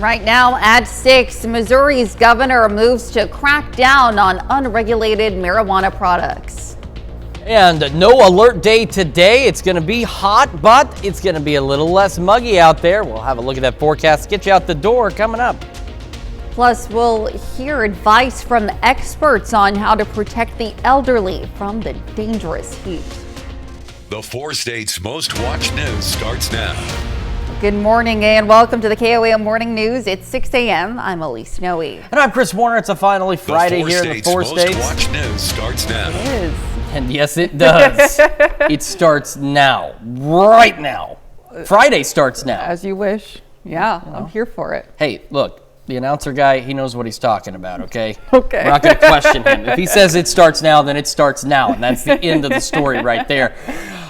Right now at 6, Missouri's governor moves to crack down on unregulated marijuana products. And no alert day today. It's going to be hot, but it's going to be a little less muggy out there. We'll have a look at that forecast, get you out the door coming up. Plus, we'll hear advice from experts on how to protect the elderly from the dangerous heat. The 4 states' most watched news starts now. Good morning and welcome to the KOAM Morning News. It's 6 a.m. I'm Elise Snowy. And I'm Chris Warner. It's a finally Friday here in the 4 states. The 4 states' most watched news starts now. It is. And yes, it does. It starts now. Right now. Friday starts now. As you wish. Yeah, I'm here for it. Hey, look, the announcer guy, he knows what he's talking about, okay? Okay. We're not going to question him. If he says it starts now, then it starts now. And that's the end of the story right there.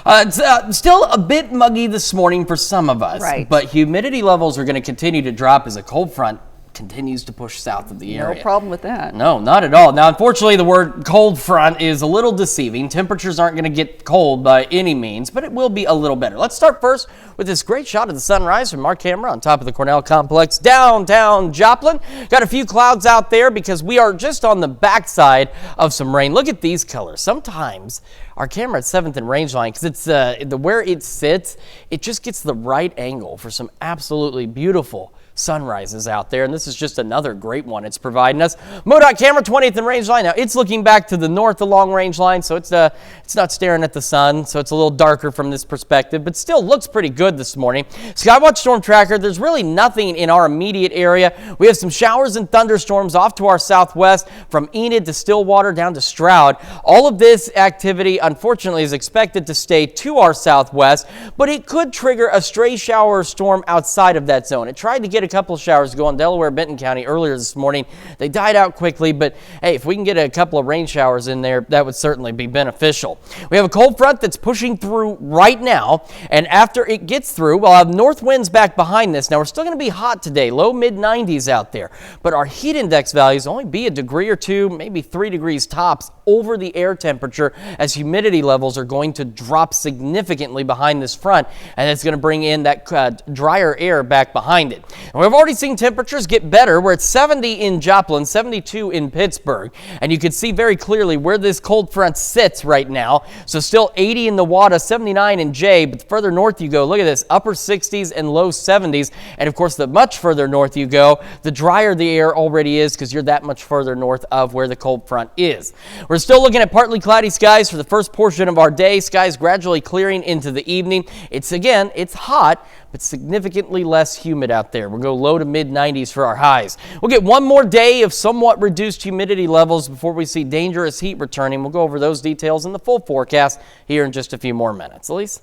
It's still a bit muggy this morning for some of us. Right. But humidity levels are going to continue to drop as a cold front continues to push south of the area. No problem with that. No, not at all. Now, unfortunately, the word cold front is a little deceiving. Temperatures aren't going to get cold by any means, but it will be a little better. Let's start first with this great shot of the sunrise from our camera on top of the Cornell Complex, downtown Joplin. Got a few clouds out there because we are just on the backside of some rain. Look at these colors. Sometimes our camera at 7th and range line, because it's where it sits, it just gets the right angle for some absolutely beautiful sunrises out there, and this is just another great one it's providing us. MoDOT camera 20th and range line. Now it's looking back to the north along range line, so it's not staring at the sun, so it's a little darker from this perspective, but still looks pretty good this morning. Skywatch storm tracker, there's really nothing in our immediate area. We have some showers and thunderstorms off to our southwest from Enid to Stillwater down to Stroud. All of this activity unfortunately is expected to stay to our southwest, but it could trigger a stray shower or storm outside of that zone. It tried to get a couple of showers go in Delaware, Benton County earlier this morning. They died out quickly, but hey, if we can get a couple of rain showers in there, that would certainly be beneficial. We have a cold front that's pushing through right now, and after it gets through, we'll have north winds back behind this. Now, we're still going to be hot today, low mid-90s out there, but our heat index values only be a degree or two, maybe 3 degrees tops over the air temperature, as humidity levels are going to drop significantly behind this front, and it's going to bring in that drier air back behind it. And we've already seen temperatures get better. We're at 70 in Joplin, 72 in Pittsburgh, and you can see very clearly where this cold front sits right now. So still 80 in the Wada, 79 in Jay, but the further north you go, look at this, upper 60s and low 70s, and of course the much further north you go, the drier the air already is because you're that much further north of where the cold front is. We're still looking at partly cloudy skies for the first portion of our day. Skies gradually clearing into the evening. It's hot, but significantly less humid out there. We'll go low to mid-90s for our highs. We'll get one more day of somewhat reduced humidity levels before we see dangerous heat returning. We'll go over those details in the full forecast here in just a few more minutes. Elise?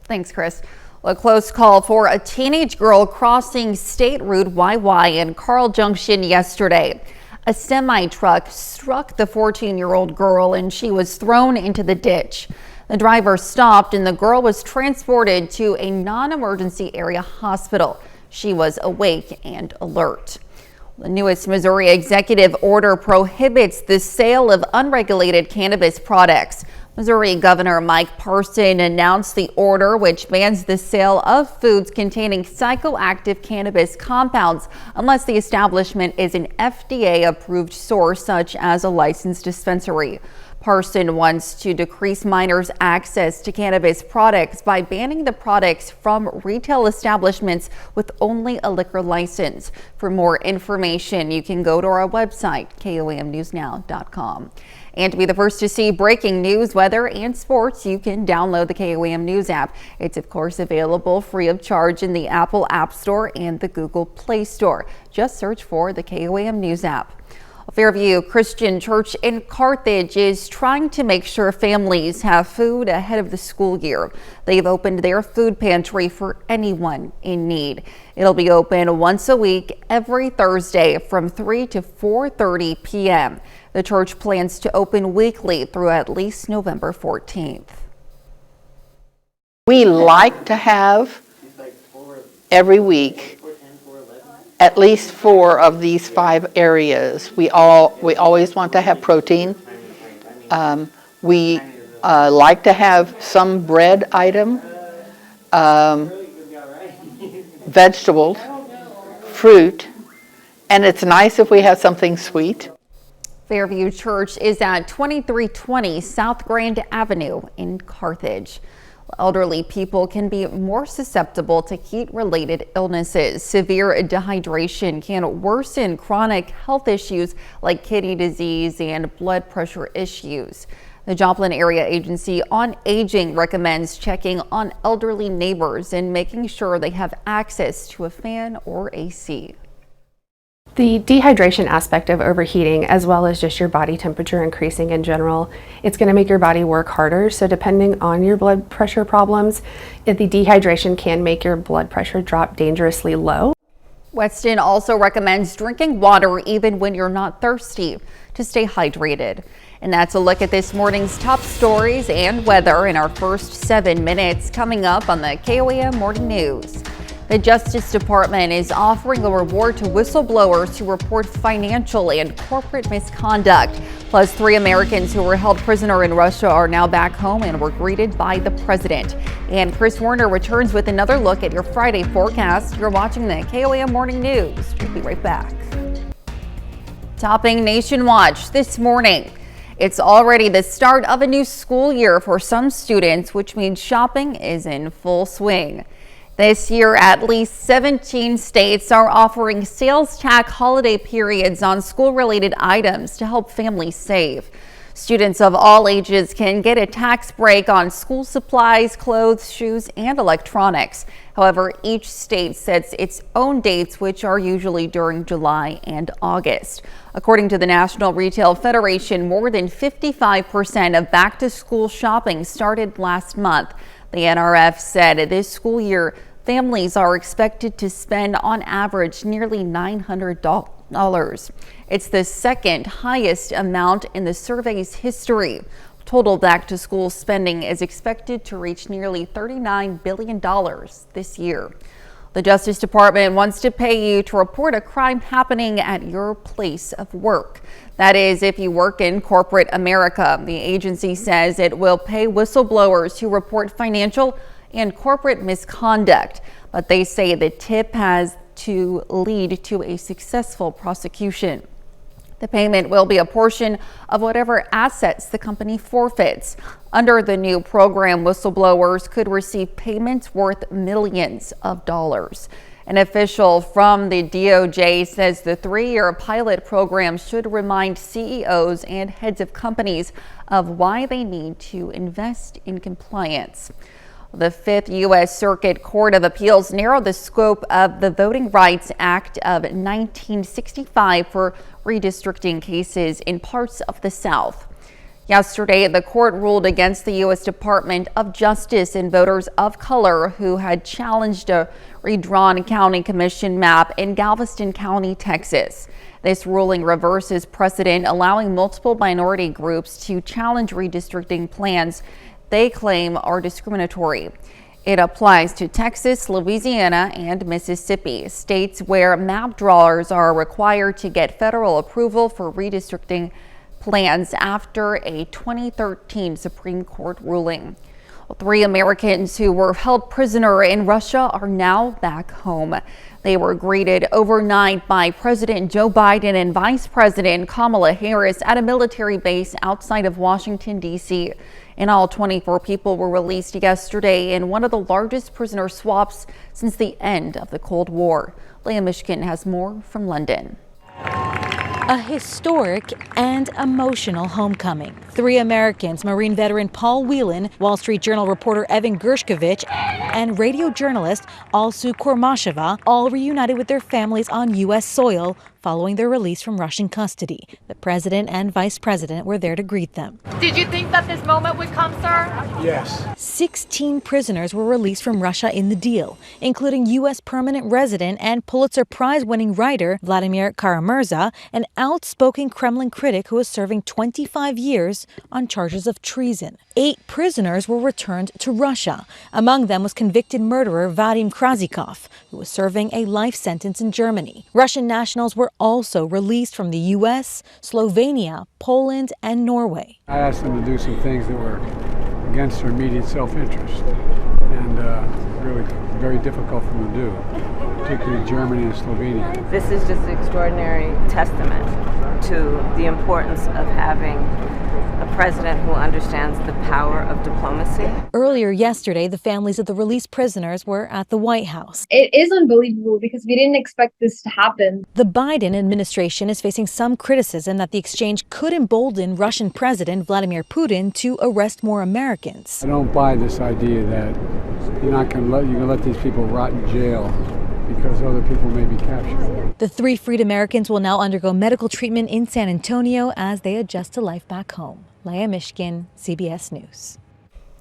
Thanks, Chris. A close call for a teenage girl crossing State Route YY in Carl Junction yesterday. A semi-truck struck the 14-year-old girl and she was thrown into the ditch. The driver stopped and the girl was transported to a non-emergency area hospital. She was awake and alert. The newest Missouri executive order prohibits the sale of unregulated cannabis products. Missouri Governor Mike Parson announced the order, which bans the sale of foods containing psychoactive cannabis compounds unless the establishment is an FDA-approved source, such as a licensed dispensary. Parson wants to decrease minors' access to cannabis products by banning the products from retail establishments with only a liquor license. For more information, you can go to our website, KOAMnewsnow.com. And to be the first to see breaking news, weather, and sports, you can download the KOAM News app. It's, of course, available free of charge in the Apple App Store and the Google Play Store. Just search for the KOAM News app. Fairview Christian Church in Carthage is trying to make sure families have food ahead of the school year. They've opened their food pantry for anyone in need. It'll be open once a week, every Thursday from 3 to 4:30 p.m. The church plans to open weekly through at least November 14th. We like to have every week at least 4 of these 5 areas. We always want to have protein. We like to have some bread item, vegetables, fruit, And it's nice if we have something sweet. Fairview Church is at 2320 South Grand Avenue in Carthage. Elderly people can be more susceptible to heat-related illnesses. Severe dehydration can worsen chronic health issues like kidney disease and blood pressure issues. The Joplin Area Agency on Aging recommends checking on elderly neighbors and making sure they have access to a fan or AC. The dehydration aspect of overheating, as well as just your body temperature increasing in general, it's going to make your body work harder. So depending on your blood pressure problems, the dehydration can make your blood pressure drop dangerously low. Weston also recommends drinking water even when you're not thirsty to stay hydrated. And that's a look at this morning's top stories and weather in our first 7 minutes, coming up on the KOAM Morning News. The Justice Department is offering a reward to whistleblowers who report financial and corporate misconduct. Plus, 3 Americans who were held prisoner in Russia are now back home and were greeted by the president. And Chris Werner returns with another look at your Friday forecast. You're watching the KOAM Morning News. We'll be right back. Topping Nation Watch this morning. It's already the start of a new school year for some students, which means shopping is in full swing. This year, at least 17 states are offering sales tax holiday periods on school-related items to help families save. Students of all ages can get a tax break on school supplies, clothes, shoes, and electronics. However, each state sets its own dates, which are usually during July and August. According to the National Retail Federation, more than 55% of back-to-school shopping started last month. The NRF said this school year, families are expected to spend on average nearly $900. It's the second highest amount in the survey's history. Total back-to-school spending is expected to reach nearly $39 billion this year. The Justice Department wants to pay you to report a crime happening at your place of work. That is, if you work in corporate America. The agency says it will pay whistleblowers who report financial and corporate misconduct, but they say the tip has to lead to a successful prosecution. The payment will be a portion of whatever assets the company forfeits. Under the new program, whistleblowers could receive payments worth millions of dollars. An official from the DOJ says the 3-year pilot program should remind CEOs and heads of companies of why they need to invest in compliance. The 5th U.S. Circuit Court of Appeals narrowed the scope of the Voting Rights Act of 1965 for redistricting cases in parts of the South. Yesterday, the court ruled against the U.S. Department of Justice and voters of color who had challenged a redrawn county commission map in Galveston County, Texas. This ruling reverses precedent allowing multiple minority groups to challenge redistricting plans they claim are discriminatory. It applies to Texas, Louisiana, and Mississippi, states where map drawers are required to get federal approval for redistricting plans after a 2013 Supreme Court ruling. 3 Americans who were held prisoner in Russia are now back home. They were greeted overnight by President Joe Biden and Vice President Kamala Harris at a military base outside of Washington, D.C. In all, 24 people were released yesterday in one of the largest prisoner swaps since the end of the Cold War. Leah Mishkin has more from London. A historic and emotional homecoming. 3 Americans, Marine veteran Paul Whelan, Wall Street Journal reporter Evan Gershkovich, and radio journalist Alsu Kormasheva, all reunited with their families on U.S. soil following their release from Russian custody. The president and vice president were there to greet them. Did you think that this moment would come, sir? Yes. 16 prisoners were released from Russia in the deal, including U.S. permanent resident and Pulitzer Prize-winning writer Vladimir Kara-Murza, an outspoken Kremlin critic who is serving 25 years on charges of treason. 8 prisoners were returned to Russia. Among them was convicted murderer Vadim Krasikov, who was serving a life sentence in Germany. Russian nationals were also released from the U.S., Slovenia, Poland, and Norway. I asked them to do some things that were against their immediate self-interest, and really very difficult for them to do. particularly Germany and Slovenia. This is just an extraordinary testament to the importance of having a president who understands the power of diplomacy. Earlier yesterday, the families of the released prisoners were at the White House. It is unbelievable because we didn't expect this to happen. The Biden administration is facing some criticism that the exchange could embolden Russian President Vladimir Putin to arrest more Americans. I don't buy this idea that you're gonna let these people rot in jail because other people may be captured. The 3 freed Americans will now undergo medical treatment in San Antonio as they adjust to life back home. Leah Mishkin, CBS News.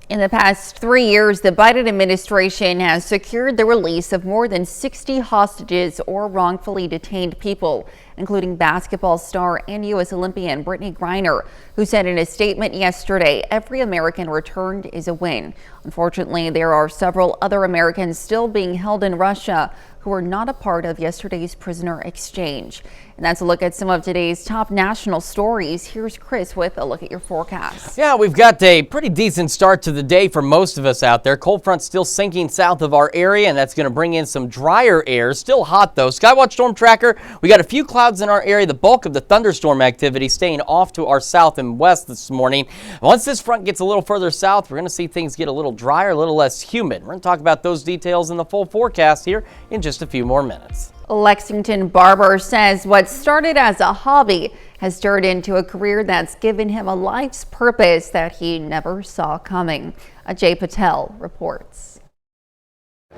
In the past 3 years, the Biden administration has secured the release of more than 60 hostages or wrongfully detained people, including basketball star and U.S. Olympian Brittany Griner, who said in a statement yesterday, every American returned is a win. Unfortunately, there are several other Americans still being held in Russia who are not a part of yesterday's prisoner exchange. And that's a look at some of today's top national stories. Here's Chris with a look at your forecast. Yeah, we've got a pretty decent start to the day for most of us out there. Cold front still sinking south of our area, and that's going to bring in some drier air. Still hot, though. Skywatch Storm Tracker, we got a few clouds in our area. The bulk of the thunderstorm activity staying off to our south and west this morning. Once this front gets a little further south, we're going to see things get a little drier, a little less humid. We're going to talk about those details in the full forecast here in just a few more minutes. Lexington barber says what started as a hobby has turned into a career that's given him a life's purpose that he never saw coming. Ajay Patel reports.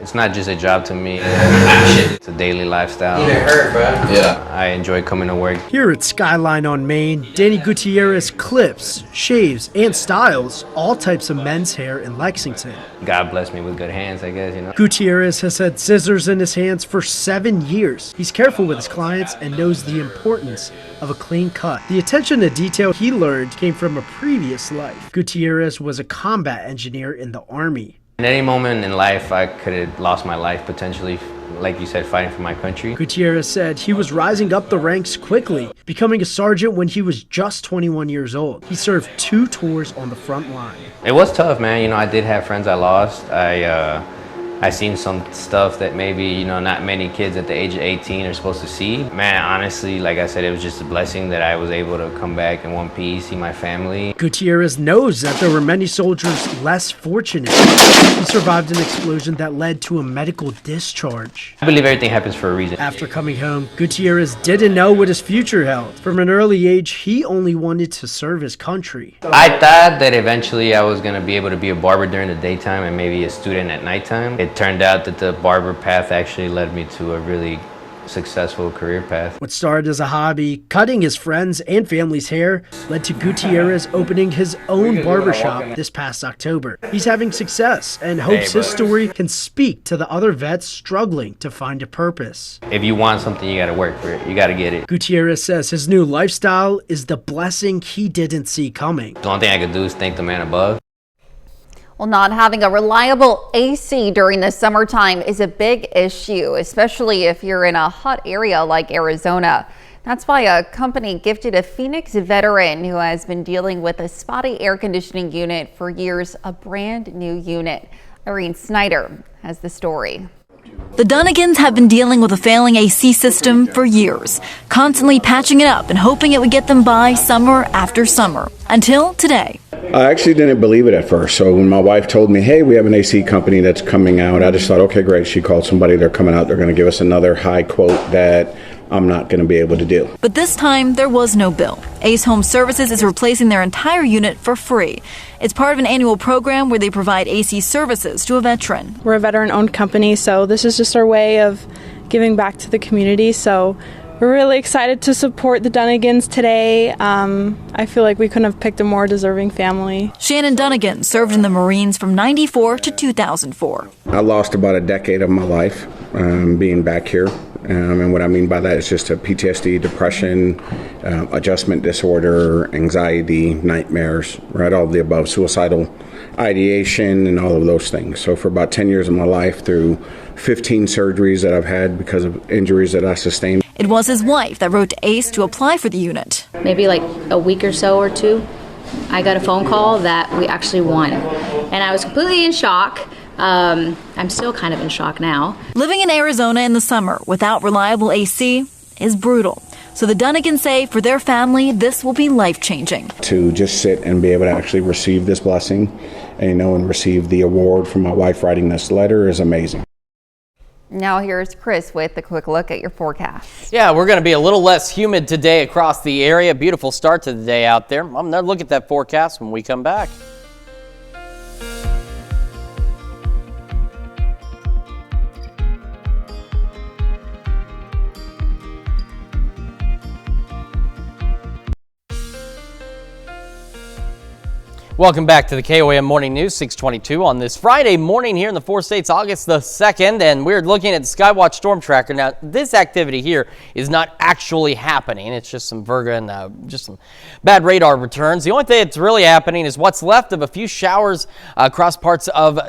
It's not just a job to me, it's a daily lifestyle. It hurt, bro. Yeah. I enjoy coming to work. Here at Skyline on Main, Danny Gutierrez clips, shaves, and styles all types of men's hair in Lexington. God bless me with good hands, I guess, you know. Gutierrez has had scissors in his hands for 7 years. He's careful with his clients and knows the importance of a clean cut. The attention to detail he learned came from a previous life. Gutierrez was a combat engineer in the Army. At any moment in life, I could have lost my life potentially, like you said, fighting for my country. Gutierrez said he was rising up the ranks quickly, becoming a sergeant when he was just 21 years old. He served 2 tours on the front line. It was tough, man. You know, I did have friends I lost. I seen some stuff that maybe, you know, not many kids at the age of 18 are supposed to see. Man, honestly, like I said, it was just a blessing that I was able to come back in one piece, see my family. Gutierrez knows that there were many soldiers less fortunate. He survived an explosion that led to a medical discharge. I believe everything happens for a reason. After coming home, Gutierrez didn't know what his future held. From an early age, he only wanted to serve his country. I thought that eventually I was going to be able to be a barber during the daytime and maybe a student at nighttime. It turned out that the barber path actually led me to a really successful career path. What started as a hobby, cutting his friends' and family's hair, led to Gutierrez opening his own barbershop this past October. He's having success and hopes his story can speak to the other vets struggling to find a purpose. If you want something, you got to work for it. You got to get it. Gutierrez says his new lifestyle is the blessing he didn't see coming. The only thing I could do is thank the man above. Well, not having a reliable AC during the summertime is a big issue, especially if you're in a hot area like Arizona. That's why a company gifted a Phoenix veteran who has been dealing with a spotty air conditioning unit for years a brand new unit. Irene Snyder has the story. The Dunnigans have been dealing with a failing AC system for years, constantly patching it up and hoping it would get them by summer after summer, until today. I actually didn't believe it at first. So when my wife told me, hey, we have an AC company that's coming out, I just thought, okay, great. She called somebody, they're coming out, they're going to give us another high quote that I'm not going to be able to do. But this time, there was no bill. Ace Home Services is replacing their entire unit for free. It's part of an annual program where they provide AC services to a veteran. We're a veteran-owned company, so this is just our way of giving back to the community. So we're really excited to support the Dunnigans today. I feel like we couldn't have picked a more deserving family. Shannon Dunnigan served in the Marines from '94 to 2004. I lost about a decade of my life being back here. And what I mean by that is just a PTSD, depression, adjustment disorder, anxiety, nightmares, right? All of the above, suicidal ideation and all of those things. So for about 10 years of my life, through 15 surgeries that I've had because of injuries that I sustained. It was his wife that wrote to Ace to apply for the unit. Maybe like a week or so or two, I got a phone call that we actually won. And I was completely in shock, I'm still kind of in shock now. Living in Arizona in the summer without reliable AC is brutal. So the Dunnigans say for their family, this will be life-changing. To just sit and be able to actually receive this blessing, and receive the award from my wife writing this letter is amazing. Now here's Chris with a quick look at your forecast. Yeah, we're going to be a little less humid today across the area. Beautiful start to the day out there. I'm going to look at that forecast when we come back. Welcome back to the KOAM Morning News, 622 on this Friday morning here in the 4 states, August the 2nd, and we're looking at the Skywatch Storm Tracker. Now, this activity here is not actually happening. It's just some virga and just some bad radar returns. The only thing that's really happening is what's left of a few showers across parts of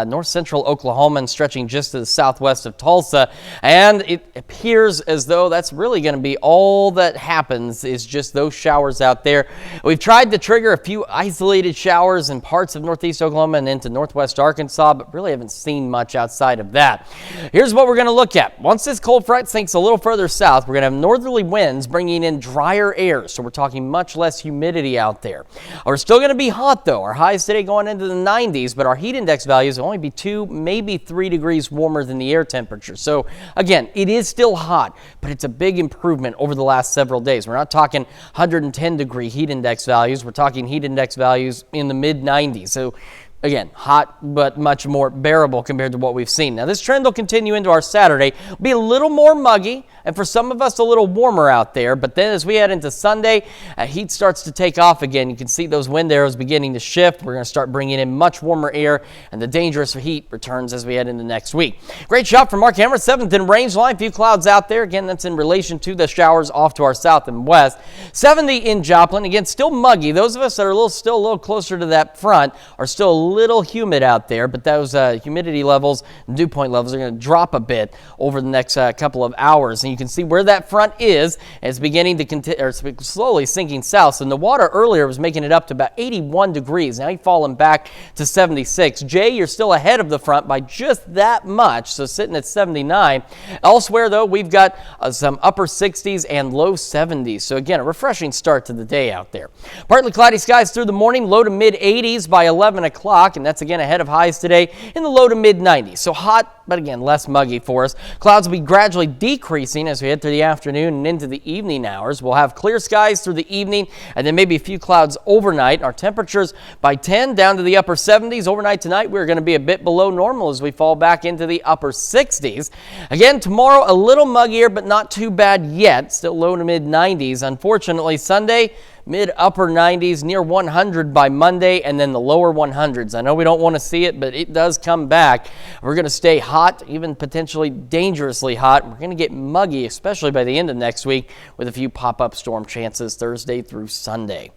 north central Oklahoma and stretching just to the southwest of Tulsa, and it appears as though that's really going to be all that happens is just those showers out there. We've tried to trigger a few isolated showers in parts of northeast Oklahoma and into northwest Arkansas, but really haven't seen much outside of that. Here's what we're going to look at. Once this cold front sinks a little further south, we're going to have northerly winds bringing in drier air, so we're talking much less humidity out there. We're still going to be hot, though. Our highs today going into the 90s, but our heat index values will only be 2, maybe 3 degrees warmer than the air temperature. So, again, it is still hot, but it's a big improvement over the last several days. We're not talking 110-degree heat index values. We're talking heat index values in the mid-90s. So again, hot, but much more bearable compared to what we've seen. Now, this trend will continue into our Saturday. It'll be a little more muggy, and for some of us, a little warmer out there. But then as we head into Sunday, heat starts to take off again. You can see those wind arrows beginning to shift. We're going to start bringing in much warmer air, and the dangerous heat returns as we head into next week. Great shot from Mark Hammer, 7th in range line. Few clouds out there. Again, that's in relation to the showers off to our south and west. 70 in Joplin. Again, still muggy. Those of us that are still a little closer to that front are still a little humid out there, but those humidity levels, dew point levels, are going to drop a bit over the next couple of hours. And you can see where that front is. It's beginning to slowly sinking south. So the water earlier was making it up to about 81 degrees. Now you've fallen back to 76. Jay, you're still ahead of the front by just that much, so sitting at 79. Elsewhere, though, we've got some upper 60s and low 70s. So again, a refreshing start to the day out there. Partly cloudy skies through the morning, low to mid 80s by 11 o'clock, and that's again ahead of highs today in the low to mid 90s. So hot, but again, less muggy for us. Clouds will be gradually decreasing as we head through the afternoon and into the evening hours. We'll have clear skies through the evening and then maybe a few clouds overnight. Our temperatures by 10 down to the upper 70s. Overnight tonight, we're going to be a bit below normal as we fall back into the upper 60s. Again, tomorrow, a little muggier, but not too bad yet. Still low to mid 90s. Unfortunately, Sunday, mid-upper 90s, near 100 by Monday, and then the lower 100s. I know we don't want to see it, but it does come back. We're going to stay hot, even potentially dangerously hot. We're going to get muggy, especially by the end of next week, with a few pop-up storm chances Thursday through Sunday.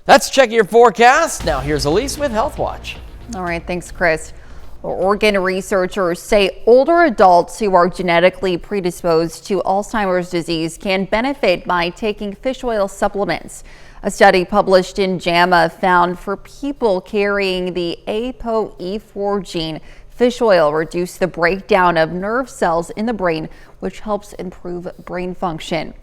That's Check Your Forecast. Now here's Elise with Health Watch. All right, thanks, Chris. Oregon researchers say older adults who are genetically predisposed to Alzheimer's disease can benefit by taking fish oil supplements. A study published in JAMA found for people carrying the ApoE4 gene, fish oil reduced the breakdown of nerve cells in the brain, which helps improve brain function.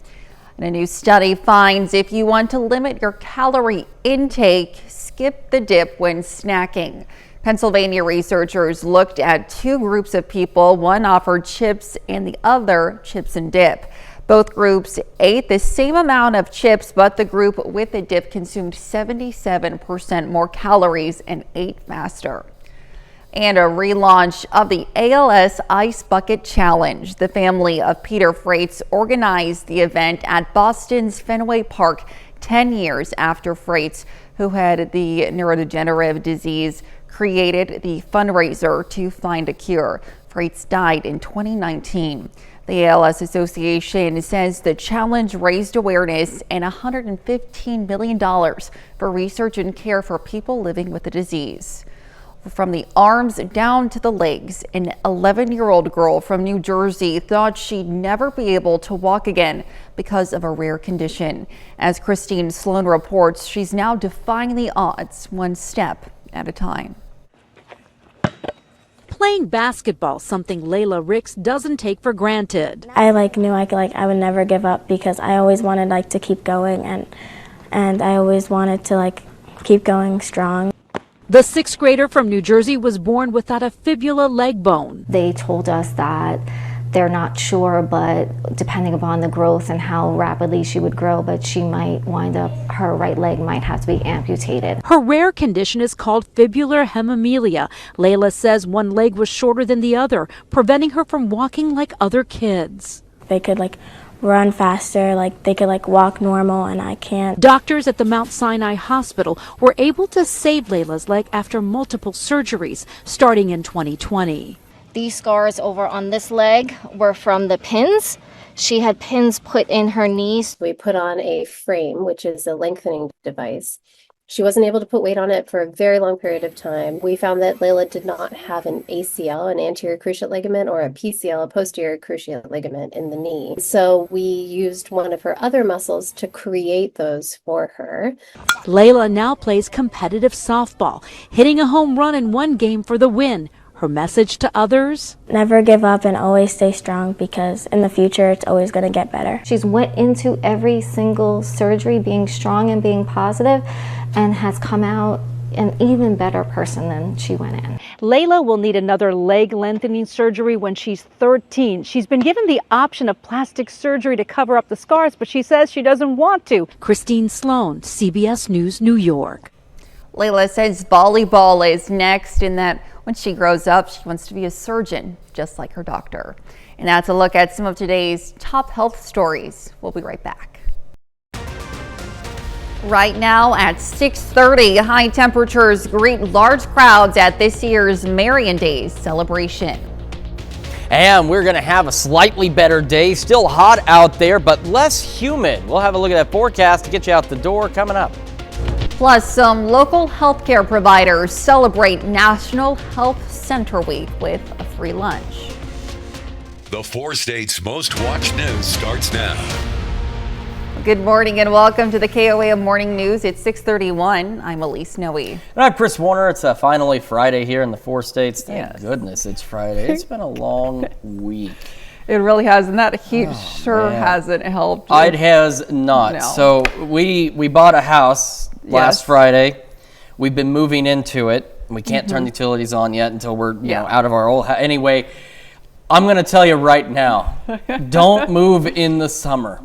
And a new study finds if you want to limit your calorie intake, skip the dip when snacking. Pennsylvania researchers looked at 2 groups of people. One offered chips and the other chips and dip. Both groups ate the same amount of chips, but the group with the dip consumed 77% more calories and ate faster. And a relaunch of the ALS Ice Bucket Challenge. The family of Peter Freites organized the event at Boston's Fenway Park 10 years after Freites, who had the neurodegenerative disease, created the fundraiser to find a cure. Freites died in 2019. The ALS Association says the challenge raised awareness and $115 million for research and care for people living with the disease. From the arms down to the legs, an 11-year-old girl from New Jersey thought she'd never be able to walk again because of a rare condition. As Christine Sloan reports, she's now defying the odds, one step at a time. playing basketball, something Layla Ricks doesn't take for granted. I knew I would never give up because I always wanted to keep going and I always wanted to keep going strong. The sixth grader from New Jersey was born without a fibula leg bone. They told us that they're not sure, but depending upon the growth and how rapidly she would grow, but she might wind up, her right leg might have to be amputated. Her rare condition is called fibular hemimelia. Layla says one leg was shorter than the other, preventing her from walking like other kids. They could run faster, they could walk normal, and I can't. Doctors at the Mount Sinai Hospital were able to save Layla's leg after multiple surgeries, starting in 2020. These scars over on this leg were from the pins. She had pins put in her knees. We put on a frame, which is a lengthening device. She wasn't able to put weight on it for a very long period of time. We found that Layla did not have an ACL, an anterior cruciate ligament, or a PCL, a posterior cruciate ligament in the knee. So we used one of her other muscles to create those for her. Layla now plays competitive softball, hitting a home run in one game for the win. Her message to others? Never give up and always stay strong because in the future it's always going to get better. She's went into every single surgery being strong and being positive and has come out an even better person than she went in. Layla will need another leg lengthening surgery when she's 13. She's been given the option of plastic surgery to cover up the scars, but she says she doesn't want to. Christine Sloan, CBS News, New York. Layla says volleyball is next, and that when she grows up, she wants to be a surgeon, just like her doctor. And that's a look at some of today's top health stories. We'll be right back. Right now at 6:30, high temperatures greet large crowds at this year's Marion Days celebration. And we're going to have a slightly better day. Still hot out there, but less humid. We'll have a look at that forecast to get you out the door coming up. Plus, some local healthcare providers celebrate National Health Center Week with a free lunch. The 4 states' most watched news starts now. Good morning and welcome to the KOA Morning News. It's 6:31. I'm Elise Noe. And I'm Chris Warner. It's finally Friday here in the 4 states. Thank goodness it's Friday. It's been a long week. It really has, and that heat hasn't helped. It has not. No. So we bought a house last Friday. We've been moving into it. We can't turn the utilities on yet until we're out of our old house. Anyway, I'm going to tell you right now, don't move in the summer.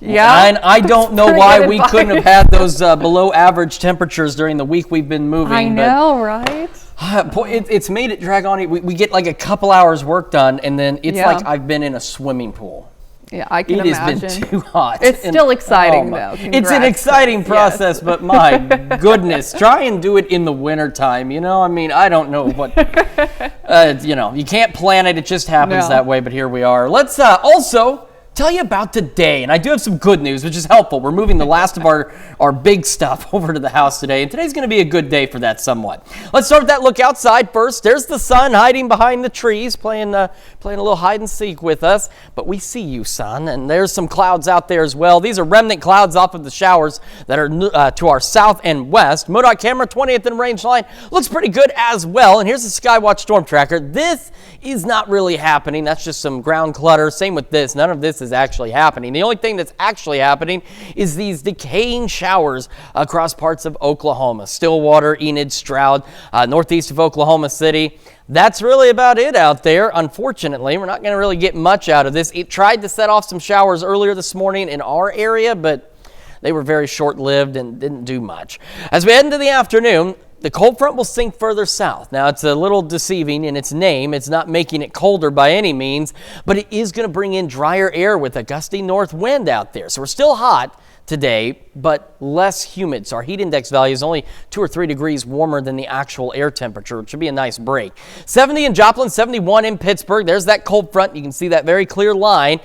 Yeah, and I don't know why we couldn't have had those below average temperatures during the week we've been moving. I know, right? It's made it drag on. We get like a couple hours work done, and then it's like I've been in a swimming pool. Yeah, I can imagine. It has been too hot. It's still exciting, though. Congrats. It's an exciting process, but my goodness, try and do it in the wintertime. I mean, I don't know what, you can't plan it. It just happens that way, but here we are. Let's also tell you about today, and I do have some good news, which is helpful. We're moving the last of our big stuff over to the house today, and today's going to be a good day for that somewhat. Let's start with that look outside first. There's the sun hiding behind the trees, playing a little hide and seek with us, but we see you, sun, and there's some clouds out there as well. These are remnant clouds off of the showers that are to our south and west. MoDOT camera 20th and range line looks pretty good as well, and here's the Skywatch storm tracker. This is not really happening. That's just some ground clutter. Same with this. None of this is actually happening. The only thing that's actually happening is these decaying showers across parts of Oklahoma. Stillwater, Enid, Stroud, northeast of Oklahoma City. That's really about it out there. Unfortunately, we're not going to really get much out of this. It tried to set off some showers earlier this morning in our area, but they were very short-lived and didn't do much. As we head into the afternoon, the cold front will sink further south. Now, it's a little deceiving in its name. It's not making it colder by any means, but it is going to bring in drier air with a gusty north wind out there. So we're still hot today, but less humid. So our heat index value is only 2 or 3 degrees warmer than the actual air temperature, which should be a nice break. 70 in Joplin, 71 in Pittsburgh. There's that cold front. You can see that very clear line.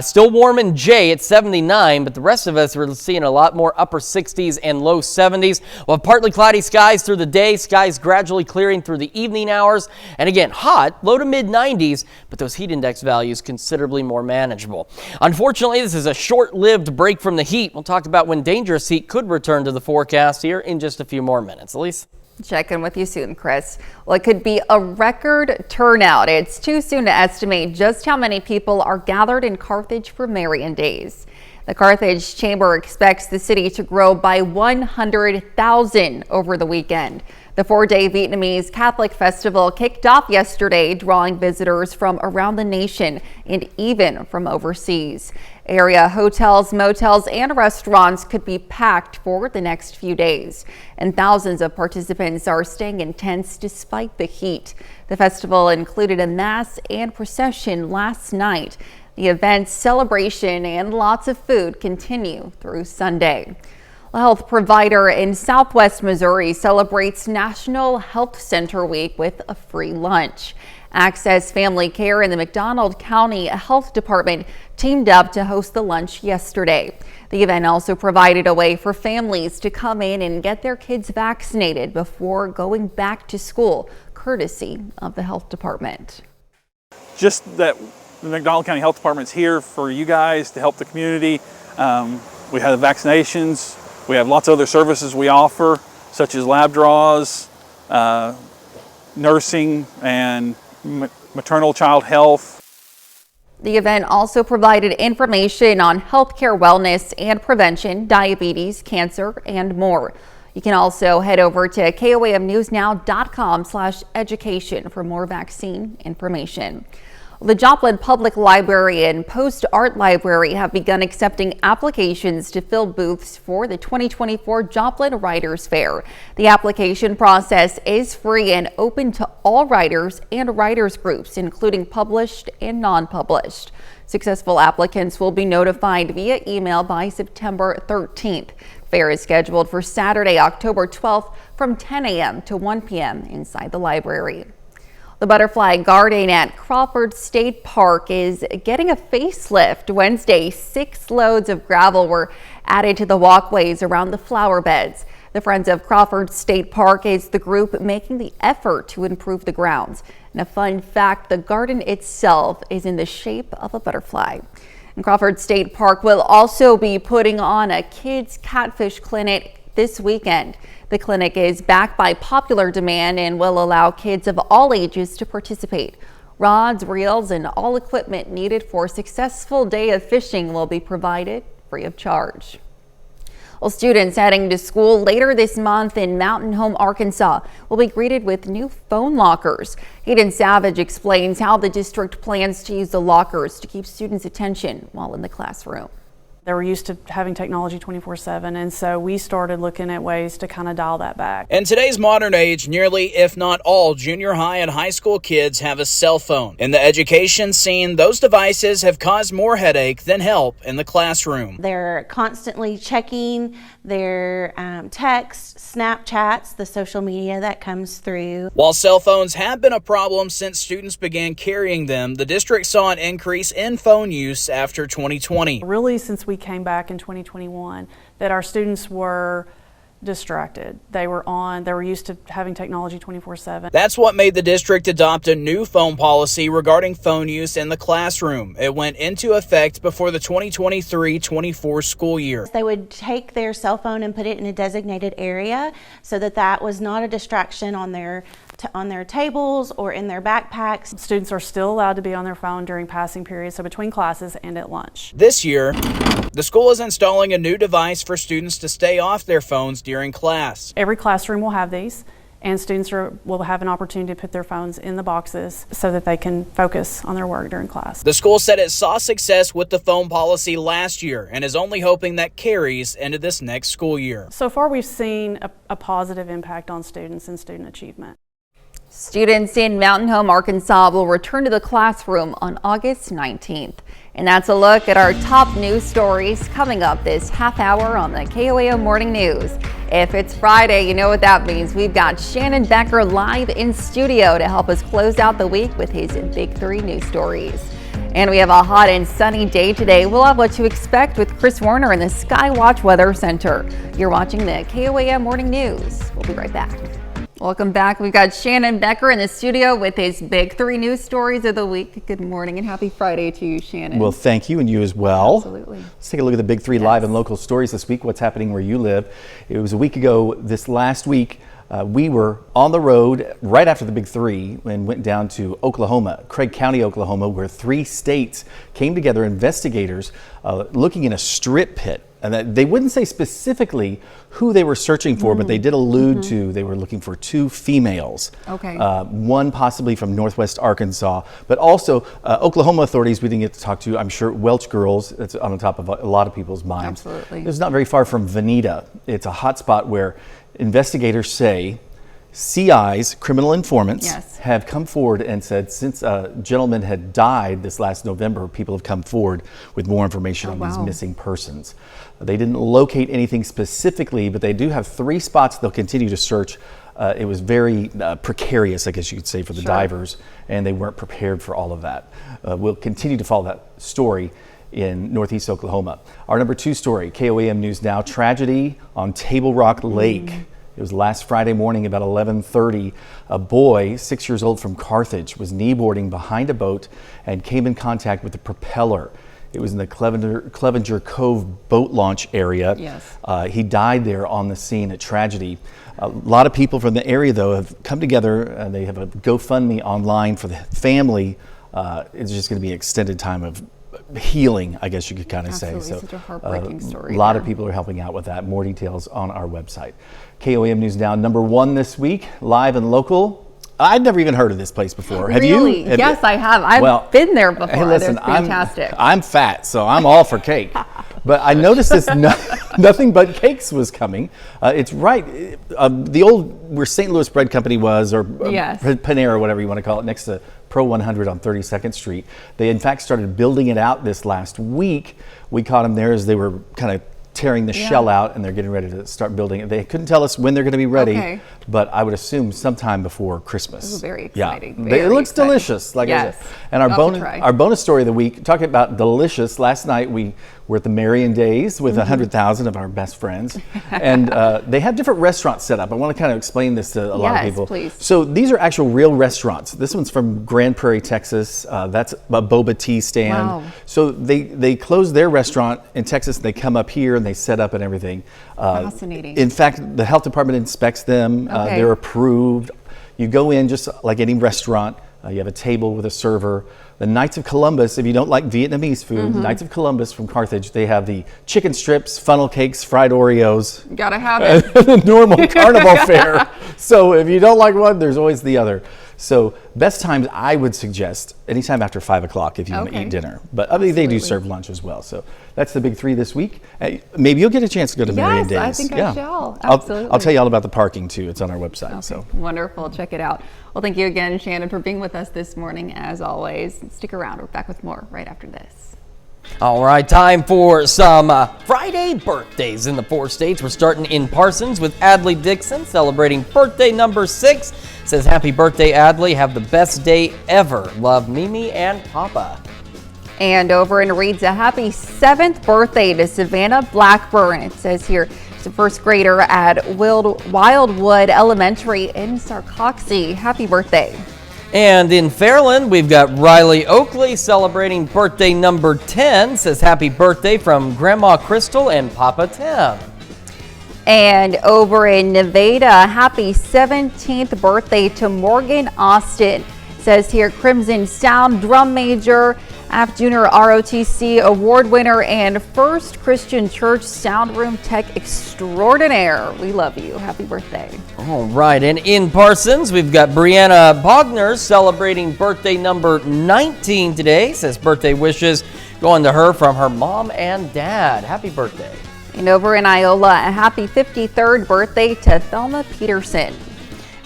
Still warm in Jay at 79, but the rest of us are seeing a lot more upper 60s and low 70s. We'll have partly cloudy skies through the day. Skies gradually clearing through the evening hours. And again, hot, low to mid 90s, but those heat index values considerably more manageable. Unfortunately, this is a short-lived break from the heat. We'll talk about when dangerous heat could return to the forecast here in just a few more minutes. Elise? Check in with you soon, Chris. Well, it could be a record turnout. It's too soon to estimate just how many people are gathered in Carthage for Marian Days. The Carthage Chamber expects the city to grow by 100,000 over the weekend. The 4-day Vietnamese Catholic Festival kicked off yesterday, drawing visitors from around the nation and even from overseas. Area hotels, motels, and restaurants could be packed for the next few days. And thousands of participants are staying in tents despite the heat. The festival included a mass and procession last night. The event's celebration and lots of food continue through Sunday. A health provider in Southwest Missouri celebrates National Health Center Week with a free lunch. Access Family Care and the McDonald County Health Department teamed up to host the lunch yesterday. The event also provided a way for families to come in and get their kids vaccinated before going back to school, courtesy of the health department. Just that the McDonald County Health Department's here for you guys to help the community. We have the vaccinations. We have lots of other services we offer, such as lab draws, nursing, and maternal child health. The event also provided information on healthcare wellness and prevention, diabetes, cancer, and more. You can also head over to koamnewsnow.com/education for more vaccine information. The Joplin Public Library and Post Art Library have begun accepting applications to fill booths for the 2024 Joplin Writers Fair. The application process is free and open to all writers and writers groups, including published and non-published. Successful applicants will be notified via email by September 13th. Fair is scheduled for Saturday, October 12th from 10 a.m. to 1 p.m. inside the library. The Butterfly Garden at Crawford State Park is getting a facelift. Wednesday, 6 loads of gravel were added to the walkways around the flower beds. The Friends of Crawford State Park is the group making the effort to improve the grounds. And a fun fact, the garden itself is in the shape of a butterfly. And Crawford State Park will also be putting on a kids catfish clinic this weekend. The clinic is backed by popular demand and will allow kids of all ages to participate. Rods, reels, and all equipment needed for a successful day of fishing will be provided free of charge. Well, students heading to school later this month in Mountain Home, Arkansas will be greeted with new phone lockers. Hayden Savage explains how the district plans to use the lockers to keep students' attention while in the classroom. They were used to having technology 24/7, and so we started looking at ways to kind of dial that back. In today's modern age, nearly, if not all, junior high and high school kids have a cell phone. In the education scene, those devices have caused more headache than help in the classroom. They're constantly checking their texts, Snapchats, the social media that comes through. While cell phones have been a problem since students began carrying them, the district saw an increase in phone use after 2020. Really, since we came back in 2021, that our students were distracted. They were used to having technology 24/7. That's what made the district adopt a new phone policy regarding phone use in the classroom. It went into effect before the 2023-24 school year. They would take their cell phone and put it in a designated area so that that was not a distraction on their tables or in their backpacks. Students are still allowed to be on their phone during passing periods, so between classes and at lunch. This year, the school is installing a new device for students to stay off their phones during class. Every classroom will have these, and students will have an opportunity to put their phones in the boxes so that they can focus on their work during class. The school said it saw success with the phone policy last year and is only hoping that carries into this next school year. So far, we've seen a positive impact on students and student achievement. Students in Mountain Home, Arkansas will return to the classroom on August 19th. And that's a look at our top news stories coming up this half hour on the KOAO Morning News. If it's Friday, you know what that means. We've got Shannon Becker live in studio to help us close out the week with his Big 3 news stories. And we have a hot and sunny day today. We'll have what to expect with Chris Warner in the Skywatch Weather Center. You're watching the KOAO Morning News. We'll be right back. Welcome back. We've got Shannon Becker in the studio with his Big 3 news stories of the week. Good morning and happy Friday to you, Shannon. Well, thank you, and you as well. Absolutely. Let's take a look at the Big 3 live and local stories this week. What's happening where you live. It was a week ago this last week. We were on the road right after the big three and went down to Oklahoma, Craig County, Oklahoma, where 3 states came together, investigators looking in a strip pit. And that they wouldn't say specifically who they were searching for, but they did allude to they were looking for 2 females. Okay. One possibly from Northwest Arkansas, but also Oklahoma authorities we didn't get to talk to. I'm sure Welch girls, that's on the top of a lot of people's minds. Absolutely. It's not very far from Veneta. It's a hot spot where investigators say CIs, criminal informants, Yes. have come forward and said since a gentleman had died this last November, people have come forward with more information on these missing persons. They didn't locate anything specifically, but they do have 3 spots they'll continue to search. It was very precarious, I guess you could say, for the divers, and they weren't prepared for all of that. We'll continue to follow that story in Northeast Oklahoma. Our number 2 story, KOAM News Now, tragedy on Table Rock Lake. It was last Friday morning about 11:30. A boy, 6 years old from Carthage, was kneeboarding behind a boat and came in contact with the propeller. It was in the Clevenger Cove boat launch area. Yes. He died there on the scene, a tragedy. A lot of people from the area, though, have come together. They have a GoFundMe online for the family. It's just going to be an extended time of healing, I guess you could kind of say. So such a heartbreaking story. a lot of people are helping out with that. More details on our website. KOAM News Now, number 1 this week, live and local. I'd never even heard of this place before. Have Really? you? Yes, I have. I've been there before. Hey, listen, It's fantastic. I'm fat, so I'm all for cake. But I noticed this Nothing But Cakes was coming. It's right. The old, where St. Louis Bread Company was, or Yes. Panera, whatever you want to call it, next to Pro 100 on 32nd Street. They, in fact, started building it out this last week. We caught them there as they were kind of tearing the shell out, and they're getting ready to start building it. They couldn't tell us when they're going to be ready, but I would assume sometime before Christmas. Ooh, very exciting. Yeah, Very it looks exciting. delicious. Like I said. Yes. And Love to try. our bonus story of the week, talking about delicious. Last night we were at the Marion Days with 100,000 of our best friends, and they have different restaurants set up. I want to kind of explain this to a lot of people. Please. So these are actual real restaurants. This one's from Grand Prairie, Texas. That's a boba tea stand. Wow. So they close their restaurant in Texas. They come up here and they set up and everything. Fascinating. In fact, the health department inspects them. They're approved. You go in just like any restaurant. You have a table with a server. The Knights of Columbus, if you don't like Vietnamese food, Knights of Columbus from Carthage, they have the chicken strips, funnel cakes, fried Oreos. Gotta have it. And the normal carnival fare. So if you don't like one, there's always the other. So best times I would suggest anytime after 5 o'clock if you want to eat dinner. But I mean, they do serve lunch as well. So that's the big 3 this week. Maybe you'll get a chance to go to Marion Days. I think I shall. Absolutely. I'll tell you all about the parking too. It's on our website. Okay. So Wonderful. Check it out. Well, thank you again, Shannon, for being with us this morning. As always, stick around. We're back with more right after this. All right, time for some Friday birthdays in the 4 states. We're starting in Parsons with Adley Dixon celebrating birthday number 6. Says, happy birthday, Adley. Have the best day ever. Love, Mimi and Papa. And over in Reed's, a happy 7th birthday to Savannah Blackburn. It says here, she's a first grader at Wildwood Elementary in Sarcoxie. Happy birthday. And in Fairland, we've got Riley Oakley celebrating birthday number 10. Says, happy birthday from Grandma Crystal and Papa Tim. And over in Nevada, happy 17th birthday to Morgan Austin. Says here, Crimson Sound drum major, AF Junior ROTC award winner, and First Christian Church sound room tech extraordinaire. We love you. Happy birthday. All right, and in Parsons, we've got Brianna Bogner celebrating birthday number 19 today. Says birthday wishes going to her from her mom and dad. Happy birthday. And over in Iola, a happy 53rd birthday to Thelma Peterson.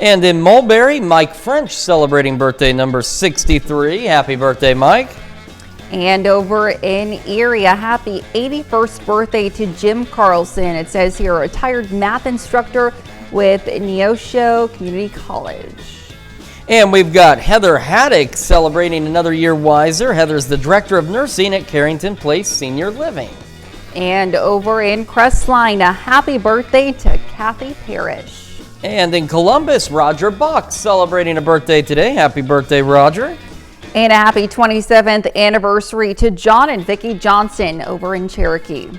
And in Mulberry, Mike French celebrating birthday number 63. Happy birthday, Mike. And over in Erie, a happy 81st birthday to Jim Carlson. It says here, a retired math instructor with Neosho Community College. And we've got Heather Haddock celebrating another year wiser. Heather's the director of nursing at Carrington Place Senior Living. And over in Crestline, a happy birthday to Kathy Parrish. And in Columbus, Roger Buck celebrating a birthday today. Happy birthday, Roger. And a happy 27th anniversary to John and Vicki Johnson over in Cherokee.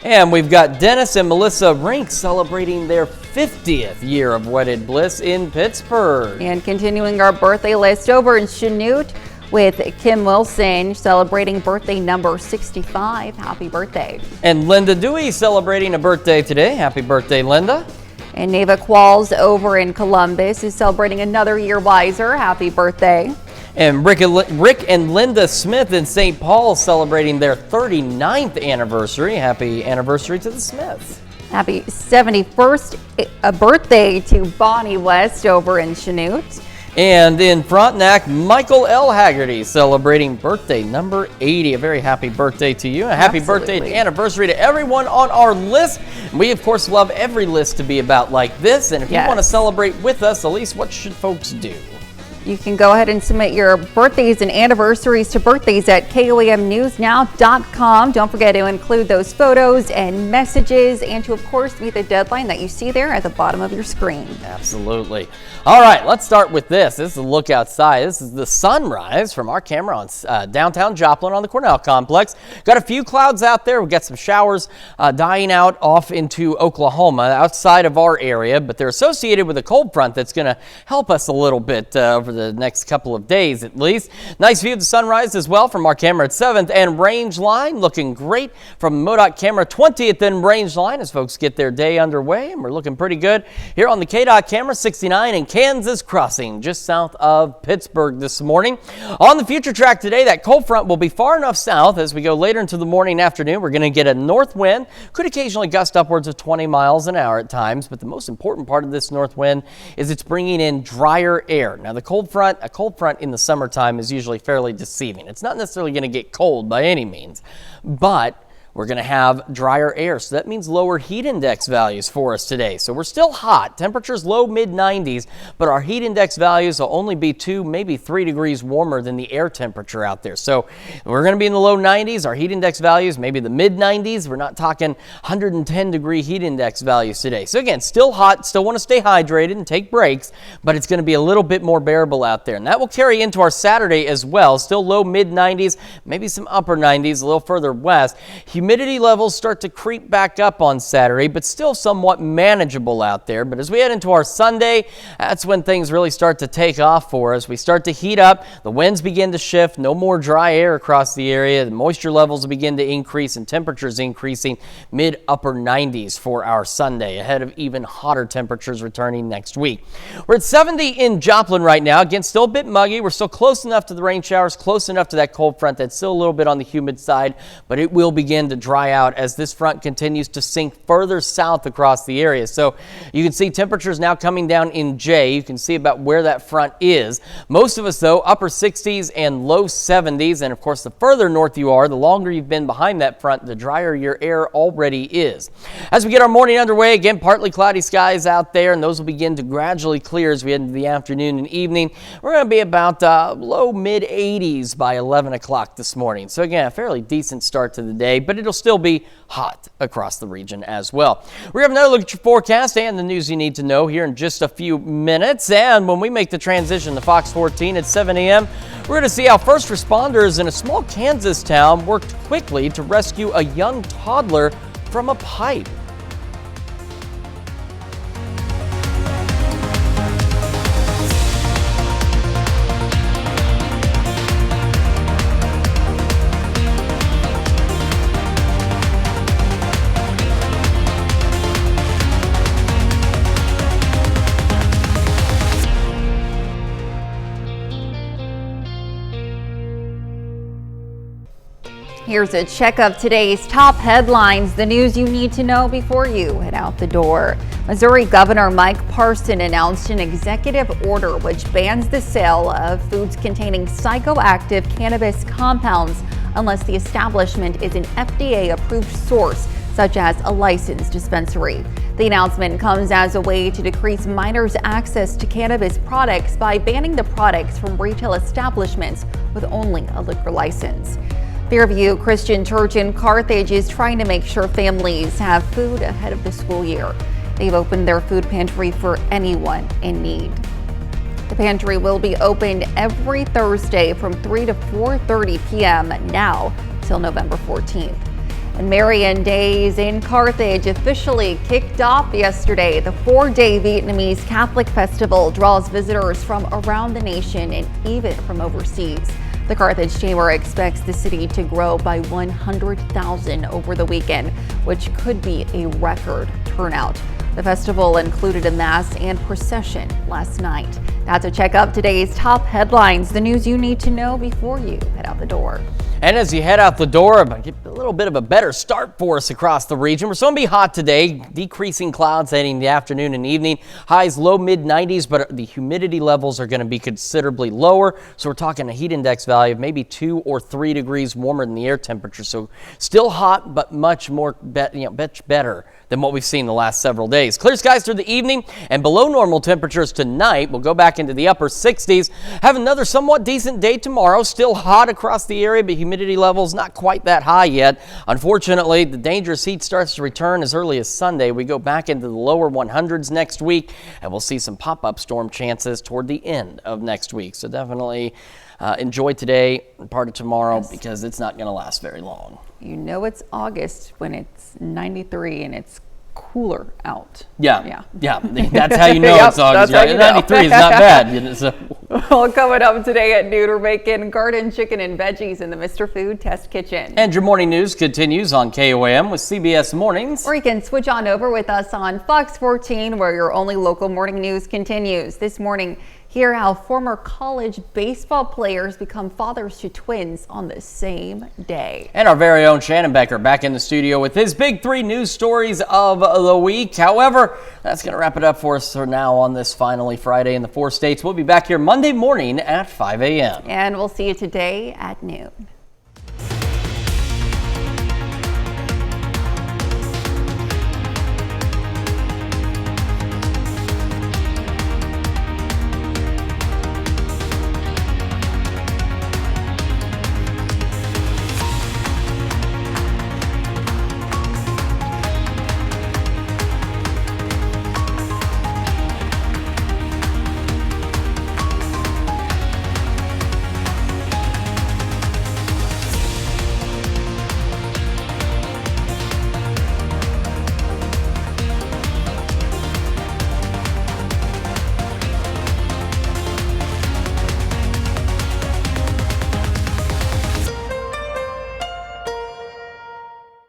And we've got Dennis and Melissa Rink celebrating their 50th year of wedded bliss in Pittsburgh. And continuing our birthday list over in Chanute with Kim Wilson celebrating birthday number 65. Happy birthday. And Linda Dewey celebrating a birthday today. Happy birthday, Linda. And Neva Qualls over in Columbus is celebrating another year wiser. Happy birthday. And Rick and Linda Smith in St. Paul celebrating their 39th anniversary. Happy anniversary to the Smiths. Happy 71st birthday to Bonnie West over in Chanute. And in Frontenac, Michael L. Haggerty celebrating birthday number 80. A very happy birthday to you. A happy birthday and anniversary to everyone on our list. And we, of course, love every list to be about like this. And if you want to celebrate with us, Elise, what should folks do? You can go ahead and submit your birthdays and anniversaries to birthdays at KOAMnewsnow.com. Don't forget to include those photos and messages and to, of course, meet the deadline that you see there at the bottom of your screen. Absolutely. All right, let's start with this. This is a look outside. This is the sunrise from our camera on downtown Joplin on the Cornell complex. Got a few clouds out there. We've got some showers dying out off into Oklahoma outside of our area, but they're associated with a cold front that's going to help us a little bit over the next couple of days at least. Nice view of the sunrise as well from our camera at 7th and Range Line. Looking great from MoDOT camera 20th and Range Line as folks get their day underway, and we're looking pretty good here on the KDOT camera 69 and Kansas Crossing just south of Pittsburgh this morning. On the future track today, that cold front will be far enough south as we go later into the morning and afternoon. We're going to get a north wind, could occasionally gust upwards of 20 miles an hour at times, but the most important part of this north wind is it's bringing in drier air. Now a cold front in the summertime is usually fairly deceiving. It's not necessarily going to get cold by any means, but we're going to have drier air, so that means lower heat index values for us today. So we're still hot. Temperatures low mid-90s, but our heat index values will only be 2, maybe 3 degrees warmer than the air temperature out there. So we're going to be in the low 90s. Our heat index values, maybe the mid-90s. We're not talking 110-degree heat index values today. So again, still hot, still want to stay hydrated and take breaks, but it's going to be a little bit more bearable out there. And that will carry into our Saturday as well. Still low mid-90s, maybe some upper 90s a little further west. Humidity levels start to creep back up on Saturday, but still somewhat manageable out there. But as we head into our Sunday, that's when things really start to take off for us. We start to heat up, the winds begin to shift, no more dry air across the area, the moisture levels begin to increase and temperatures increasing mid-upper 90s for our Sunday, ahead of even hotter temperatures returning next week. We're at 70 in Joplin right now. Again, still a bit muggy. We're still close enough to the rain showers, close enough to that cold front that's still a little bit on the humid side, but it will begin to dry out as this front continues to sink further south across the area. So you can see temperatures now coming down in Jay. You can see about where that front is. Most of us, though, upper 60s and low 70s. And of course, the further north you are, the longer you've been behind that front, the drier your air already is. As we get our morning underway, again, partly cloudy skies out there, and those will begin to gradually clear as we head into the afternoon and evening. We're going to be about low mid 80s by 11 o'clock this morning. So again, a fairly decent start to the day, but it'll still be hot across the region as well. We're going to have another look at your forecast and the news you need to know here in just a few minutes. And when we make the transition to Fox 14 at 7 a.m., we're going to see how first responders in a small Kansas town worked quickly to rescue a young toddler from a pipe. Here's a check of today's top headlines, the news you need to know before you head out the door. Missouri Governor Mike Parson announced an executive order which bans the sale of foods containing psychoactive cannabis compounds unless the establishment is an FDA-approved source, such as a licensed dispensary. The announcement comes as a way to decrease minors' access to cannabis products by banning the products from retail establishments with only a liquor license. Fairview Christian Church in Carthage is trying to make sure families have food ahead of the school year. They've opened their food pantry for anyone in need. The pantry will be opened every Thursday from 3 to 4:30 p.m. now till November 14th. And Marian Days in Carthage officially kicked off yesterday. The 4-day Vietnamese Catholic festival draws visitors from around the nation and even from overseas. The Carthage Chamber expects the city to grow by 100,000 over the weekend, which could be a record turnout. The festival included a mass and procession last night. Now to check up today's top headlines, the news you need to know before you head out the door. And as you head out the door, get a little bit of a better start for us across the region. We're going to be hot today, decreasing clouds heading the afternoon and evening. Highs low mid 90s, but the humidity levels are going to be considerably lower. So we're talking a heat index value of maybe 2 or 3 degrees warmer than the air temperature. So still hot, but much more much better than what we've seen the last several days. Clear skies through the evening and below normal temperatures tonight. We'll go back into the upper 60s. Have another somewhat decent day tomorrow. Still hot across the area, but humidity levels not quite that high yet. Unfortunately, the dangerous heat starts to return as early as Sunday. We go back into the lower 100s next week, and we'll see some pop-up storm chances toward the end of next week. So definitely enjoy today and part of tomorrow, because it's not going to last very long. You know it's August when it's 93 and it's cooler out. Yeah. That's how you know Yep, it's August. that's how you know. 93 is not bad. So. Well, coming up today at noon, we're making garden chicken and veggies in the Mr. Food Test Kitchen. And your morning news continues on KOAM with CBS Mornings. Or you can switch on over with us on Fox 14, where your only local morning news continues. This morning, hear how former college baseball players become fathers to twins on the same day. And our very own Shannon Becker back in the studio with his big 3 news stories of the week. However, that's going to wrap it up for us for now on this finally Friday in the 4 states. We'll be back here Monday morning at 5 a.m. And we'll see you today at noon.